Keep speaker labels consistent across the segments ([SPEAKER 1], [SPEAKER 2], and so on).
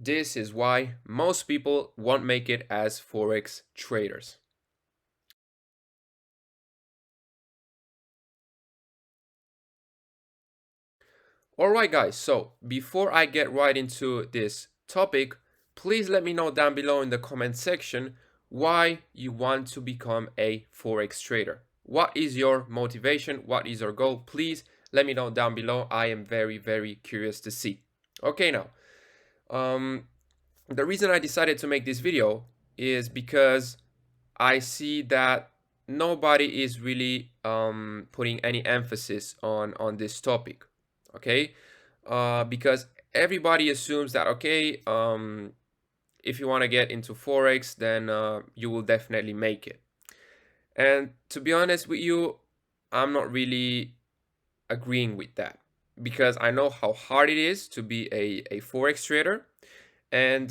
[SPEAKER 1] this is why most people won't make it as Forex traders. Alright guys, so before I get right into this topic, please let me know down below in the comment section why you want to become a Forex trader. What is your motivation? What is your goal? Please let me know down below. I am very curious to see. Okay, now, the reason I decided to make this video is because I see that nobody is really putting any emphasis on this topic. Okay, because everybody assumes that, okay, if you want to get into Forex, then you will definitely make it. And to be honest with you, I'm not really agreeing with that, because I know how hard it is to be a Forex trader. And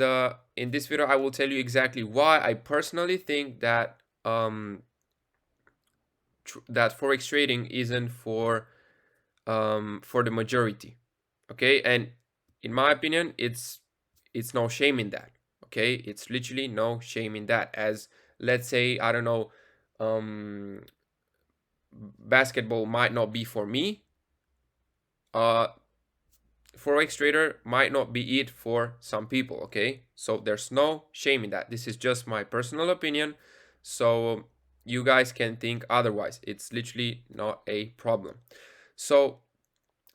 [SPEAKER 1] in this video, I will tell you exactly why I personally think that that Forex trading isn't for the majority. Okay, and in my opinion, it's no shame in that. Okay, it's literally no shame in that. As, let's say, I don't know, basketball might not be for me, Forex trader might not be it for some people. Okay, so there's no shame in that. This is just my personal opinion, so you guys can think otherwise. It's literally not a problem. So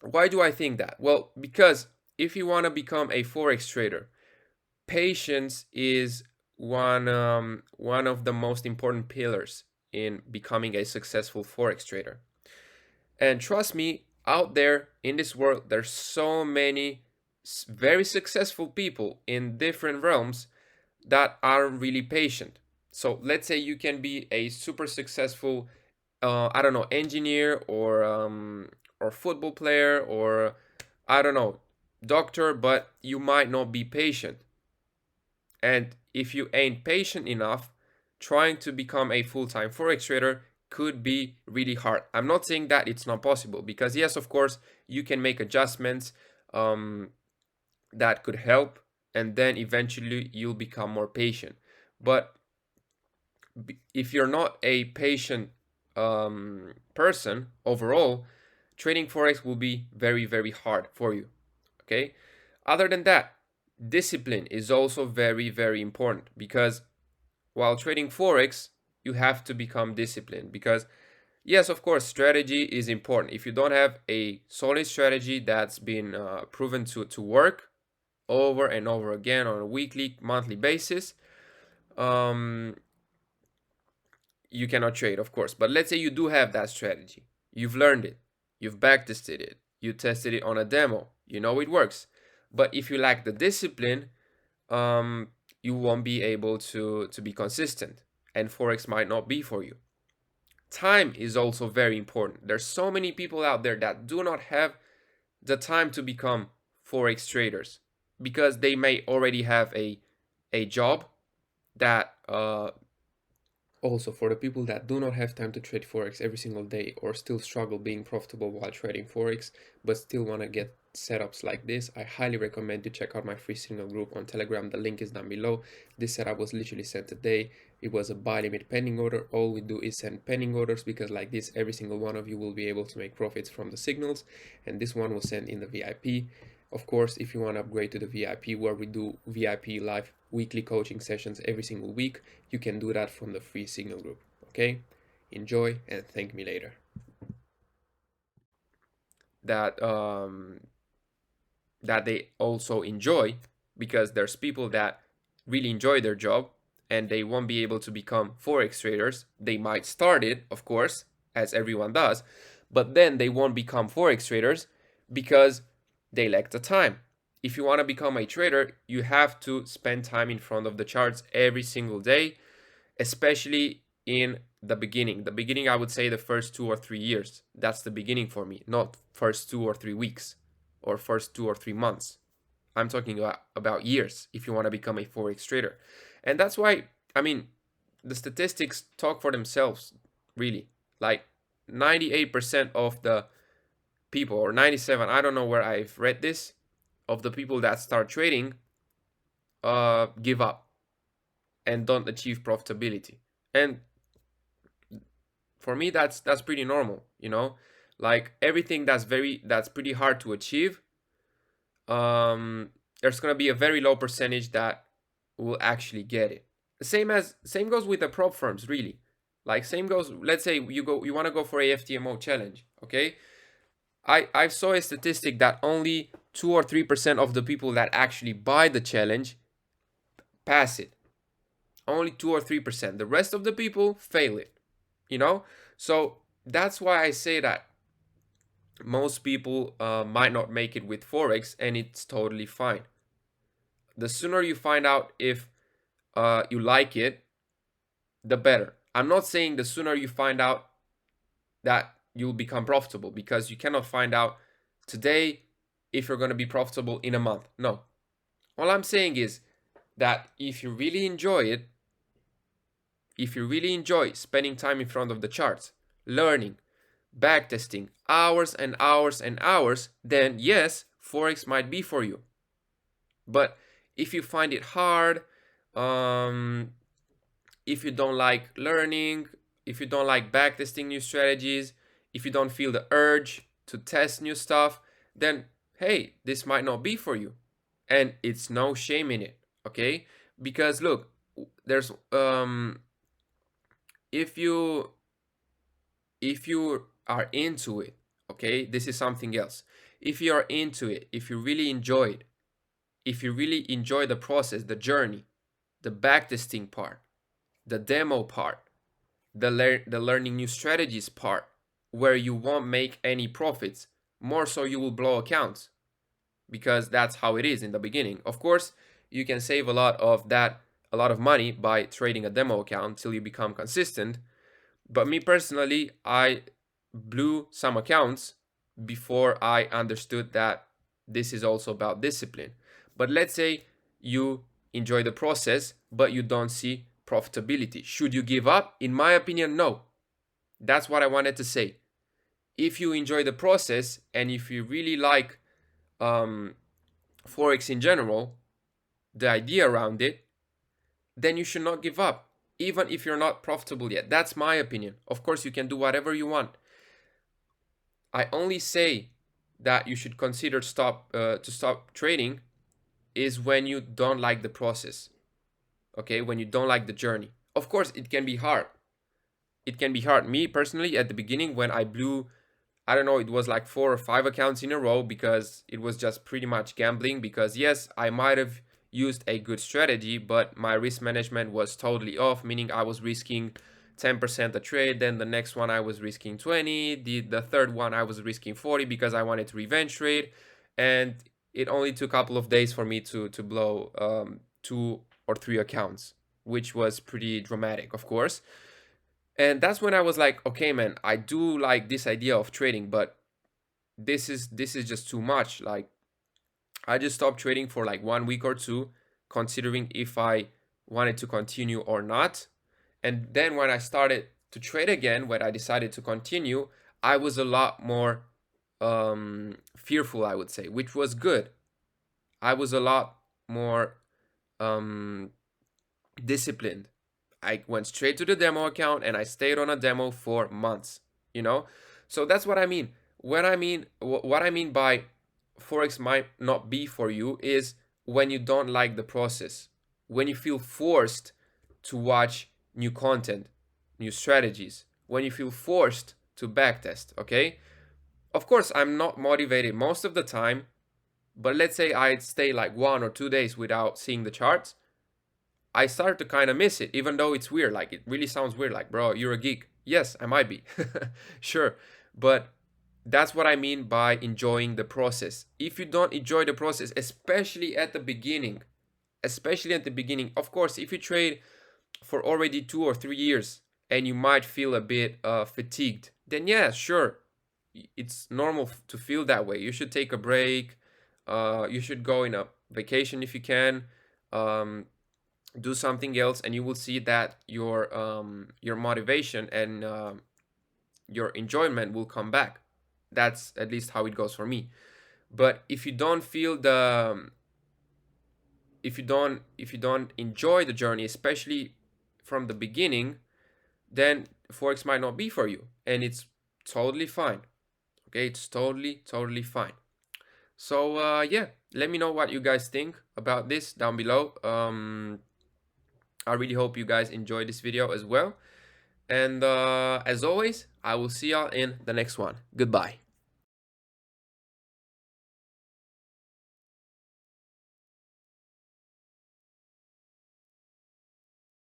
[SPEAKER 1] why do I think that? Well, because if you want to become a Forex trader, patience is one of the most important pillars in becoming a successful Forex trader. And trust me, out there in this world, there's so many very successful people in different realms that aren't really patient. So let's say you can be a super successful, I don't know, engineer or football player, or I don't know, doctor, but you might not be patient. And if you ain't patient enough, trying to become a full-time Forex trader could be really hard. I'm not saying that it's not possible, because yes, of course, you can make adjustments that could help, and then eventually you'll become more patient. But if you're not a patient person overall, trading Forex will be very hard for you. Okay. Other than that, discipline is also very important, because while trading Forex, you have to become disciplined, because yes, of course, strategy is important. If you don't have a solid strategy that's been proven to work over and over again on a weekly, monthly basis, you cannot trade, of course. But let's say you do have that strategy. You've learned it. You've backtested it. You tested it on a demo. You know it works. But if you lack the discipline, you won't be able to be consistent, and Forex might not be for you. Time is also very important. There's so many people out there that do not have the time to become Forex traders, because they may already have a job that also, for the people that do not have time to trade Forex every single day, or still struggle being profitable while trading Forex, but still want to get setups like this, I highly recommend you check out my free signal group on Telegram. The link is down below. This setup was literally sent today. It was a buy limit pending order. All we do is send pending orders, because like this, every single one of you will be able to make profits from the signals. And this one was sent in the VIP. Of course, if you want to upgrade to the VIP, where we do VIP live weekly coaching sessions every single week, you can do that from the free signal group. Okay, enjoy and thank me later. That that they also enjoy, because there's people that really enjoy their job and they won't be able to become Forex traders. They might start it, of course, as everyone does, but then they won't become Forex traders because they lack the time. If you want to become a trader, you have to spend time in front of the charts every single day, especially in the beginning. The beginning, I would say the first 2 or 3 years. That's the beginning for me, not first 2 or 3 weeks or first 2 or 3 months. I'm talking about years if you want to become a Forex trader. And that's why, I mean, the statistics talk for themselves, really. Like 98% of the people, or 97, I don't know where I've read this, of the people that start trading give up and don't achieve profitability. And for me, that's pretty normal, you know. Like everything that's pretty hard to achieve, there's gonna be a very low percentage that will actually get it. Same goes with the prop firms, really. Like same goes. Let's say you want to go for a FTMO challenge, okay? I saw a statistic that only 2 or 3% of the people that actually buy the challenge pass it. Only 2 or 3%. The rest of the people fail it. You know, so that's why I say that most people might not make it with forex, and it's totally fine. The sooner you find out if you like it, the better. I'm not saying the sooner you find out that you'll become profitable, because you cannot find out today if you're going to be profitable in a month. No. All I'm saying is that if you really enjoy it, if you really enjoy spending time in front of the charts, learning, backtesting, hours and hours and hours, then yes, forex might be for you. But if you find it hard, if you don't like learning, if you don't like backtesting new strategies, if you don't feel the urge to test new stuff, then hey, this might not be for you. And it's no shame in it, okay? Because look, there's if you are into it, okay, this is something else. If you are into it, if you really enjoy it, if you really enjoy the process, the journey, the backtesting part, the demo part, the learning new strategies part, where you won't make any profits, more so you will blow accounts, because that's how it is in the beginning. Of course, you can save a lot of money by trading a demo account till you become consistent. But me personally, I blew some accounts before I understood that this is also about discipline. But let's say you enjoy the process, but you don't see profitability. Should you give up? In my opinion, no. That's what I wanted to say. If you enjoy the process and if you really like Forex in general, the idea around it, then you should not give up, even if you're not profitable yet. That's my opinion. Of course, you can do whatever you want. I only say that you should consider stop trading is when you don't like the process. Okay, when you don't like the journey. Of course, it can be hard. It can be hard. Me personally, at the beginning, when I blew, I don't know, it was like 4 or 5 accounts in a row, because it was just pretty much gambling. Because yes, I might have used a good strategy, but my risk management was totally off, meaning I was risking 10% a trade, then the next one I was risking 20, the third one I was risking 40 because I wanted to revenge trade, and it only took a couple of days for me to blow 2 or 3 accounts, which was pretty dramatic, of course. And that's when I was like, okay, man, I do like this idea of trading, but this is just too much. Like, I just stopped trading for like 1 week or two, considering if I wanted to continue or not. And then when I started to trade again, when I decided to continue, I was a lot more fearful, I would say, which was good. I was a lot more disciplined. I went straight to the demo account and I stayed on a demo for months, you know? So that's what I mean. What I mean by Forex might not be for you is when you don't like the process, when you feel forced to watch new content, new strategies, when you feel forced to backtest, okay? Of course, I'm not motivated most of the time, but let's say I'd stay like 1 or 2 days without seeing the charts. I start to kind of miss it, even though it's weird. Like, it really sounds weird. Like, bro, you're a geek. Yes, I might be. Sure. But that's what I mean by enjoying the process. If you don't enjoy the process, especially at the beginning, of course, if you trade for already 2 or 3 years and you might feel a bit fatigued, then yeah, sure. It's normal to feel that way. You should take a break. You should go in a vacation if you can. Do something else, and you will see that your motivation and your enjoyment will come back. That's at least how it goes for me. But if you don't feel if you don't enjoy the journey, especially from the beginning, then Forex might not be for you, and it's totally fine. Okay, it's totally fine. So yeah, let me know what you guys think about this down below. I really hope you guys enjoyed this video as well. And as always, I will see y'all in the next one. Goodbye.